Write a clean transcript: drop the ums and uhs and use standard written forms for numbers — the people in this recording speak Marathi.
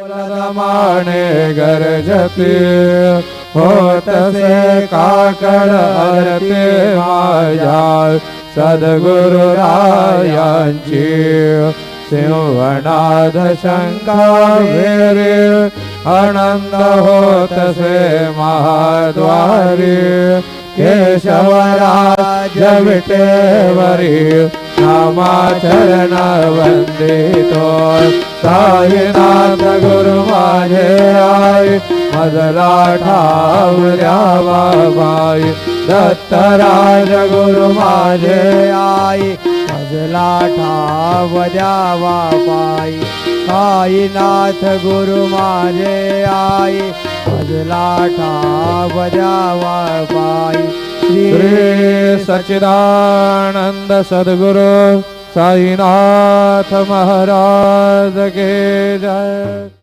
माने गरजते होतसे काकड हरते माझ्या सद्गुरुरायांची सिंहनाद शंका वेरे आनंद होतसे महाद्वारी केशवराज्य विटेवरी नामाचरण वंदितो साईनाथ गुरु माझे आई मजला ठावल्या बाबाई दत्तराज गुरु माझे आई मजला ठावल्या बाबाई साईनाथ गुरु माझे आई मजला ठावल्या बाबाई श्री सच्चिदानंद सद्गुरु साईनाथ महाराज के जय।